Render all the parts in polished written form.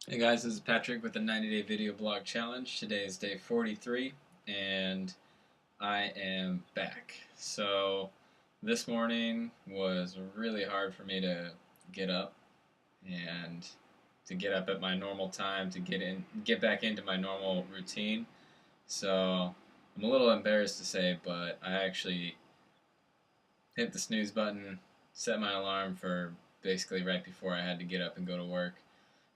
Hey guys, this is Patrick with the 90-day video blog challenge. Today is day 43 and I am back. So this morning was really hard for me to get up and to get up at my normal time to get back into my normal routine. So I'm a little embarrassed to say, but I actually hit the snooze button, set my alarm for basically right before I had to get up and go to work,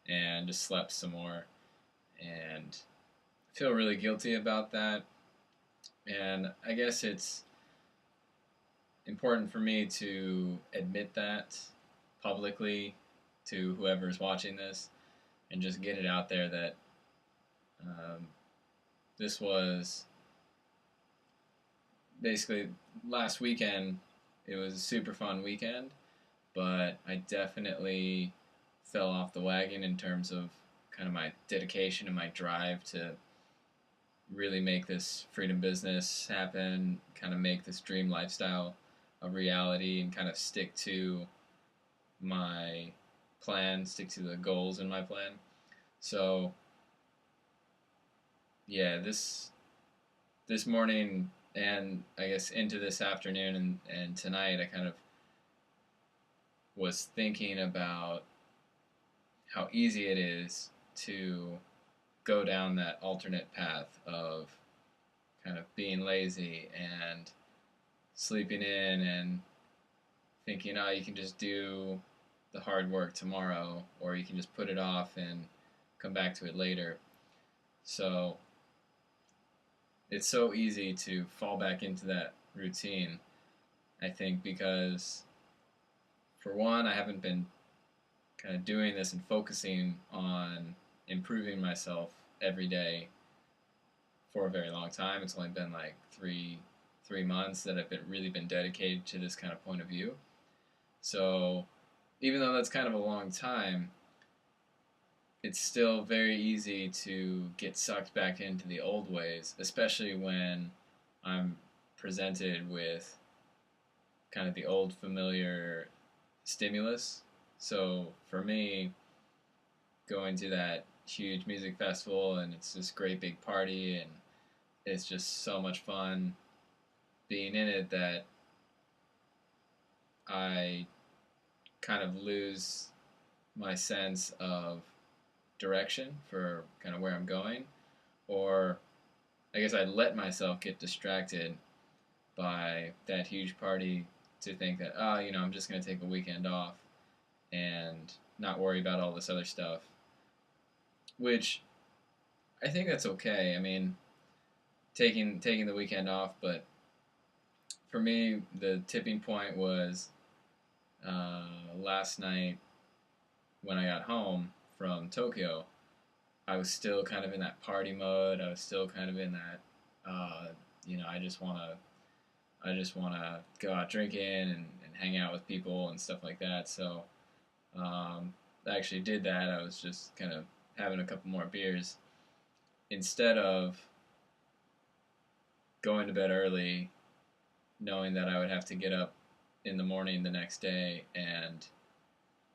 and just slept some more. And I feel really guilty about that. And I guess it's important for me to admit that publicly to whoever's watching this and just get it out there that um, this was basically last weekend. It was a super fun weekend, but I definitely fell off the wagon in terms of kind of my dedication and my drive to really make this freedom business happen, kind of make this dream lifestyle a reality, and kind of stick to my plan, stick to the goals in my plan. So yeah, this morning and I guess into this afternoon and tonight, I kind of was thinking about how easy it is to go down that alternate path of kind of being lazy and sleeping in and thinking, oh, you can just do the hard work tomorrow, or you can just put it off and come back to it later. So it's so easy to fall back into that routine, I think, because for one, I haven't been kind of doing this and focusing on improving myself every day for a very long time. It's only been like three months that I've really been dedicated to this kind of point of view. So even though that's kind of a long time, it's still very easy to get sucked back into the old ways, especially when I'm presented with kind of the old familiar stimulus. So for me, going to that huge music festival and it's this great big party and it's just so much fun being in it that I kind of lose my sense of direction for kind of where I'm going, or I guess I let myself get distracted by that huge party to think that, oh, I'm just going to take a weekend off and not worry about all this other stuff, which I think that's okay. I mean, taking the weekend off, but for me, the tipping point was last night when I got home from Tokyo. I was still kind of in that party mode. I was still kind of in that, I just wanna go out drinking and hang out with people and stuff like that. So I actually did that. I was just kind of having a couple more beers instead of going to bed early, knowing that I would have to get up in the morning the next day and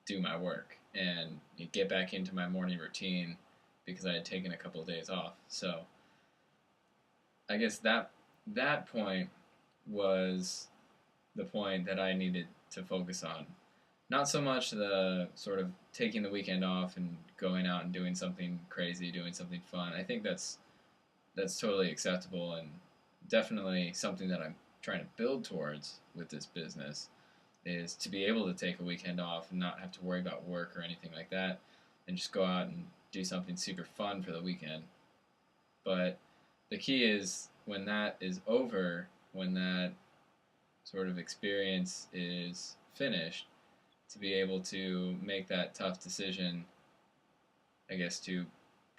do my work and get back into my morning routine because I had taken a couple of days off. So I guess that point was the point that I needed to focus on. Not so much the sort of taking the weekend off and going out and doing something crazy, doing something fun. I think that's totally acceptable and definitely something that I'm trying to build towards with this business is to be able to take a weekend off and not have to worry about work or anything like that and just go out and do something super fun for the weekend. But the key is when that is over, when that sort of experience is finished, to be able to make that tough decision, I guess, to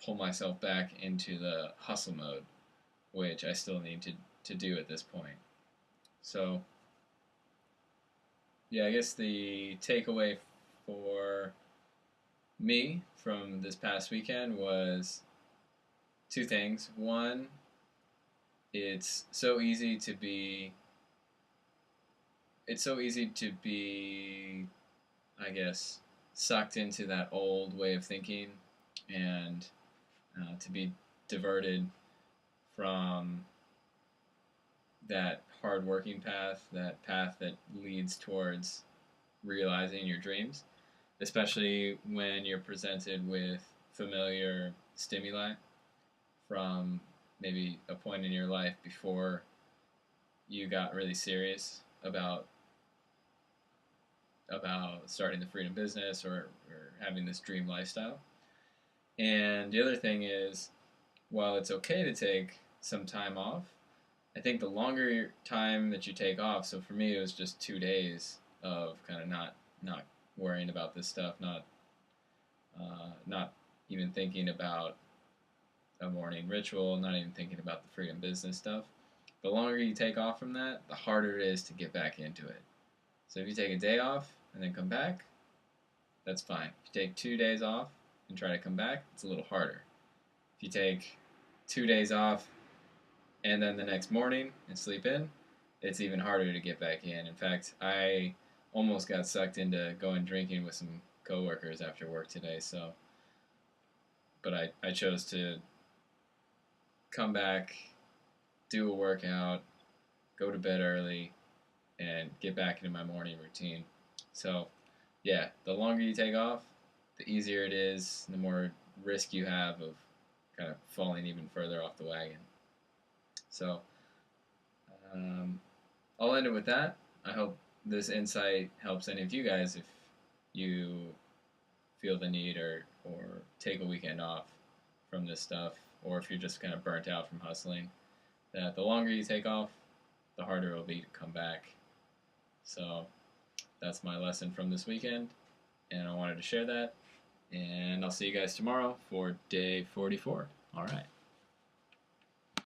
pull myself back into the hustle mode, which I still need to do at this point. So, yeah, I guess the takeaway for me from this past weekend was two things. One, it's so easy to be I guess, sucked into that old way of thinking and to be diverted from that hard working path, that path that leads towards realizing your dreams, especially when you're presented with familiar stimuli from maybe a point in your life before you got really serious about starting the freedom business or having this dream lifestyle. And the other thing is, while it's okay to take some time off, I think the longer time that you take off, so for me it was just 2 days of kind of not worrying about this stuff, not even thinking about a morning ritual, not even thinking about the freedom business stuff. The longer you take off from that, the harder it is to get back into it. So if you take a day off and then come back, that's fine. If you take 2 days off and try to come back, it's a little harder. If you take 2 days off and then the next morning and sleep in, it's even harder to get back in. In fact, I almost got sucked into going drinking with some coworkers after work today. But I chose to come back, do a workout, go to bed early, and get back into my morning routine. So, yeah, the longer you take off, the easier it is, the more risk you have of kind of falling even further off the wagon. So, I'll end it with that. I hope this insight helps any of you guys if you feel the need or take a weekend off from this stuff, or if you're just kind of burnt out from hustling, that the longer you take off, the harder it will be to come back. So that's my lesson from this weekend, and I wanted to share that. And I'll see you guys tomorrow for day 44. All right.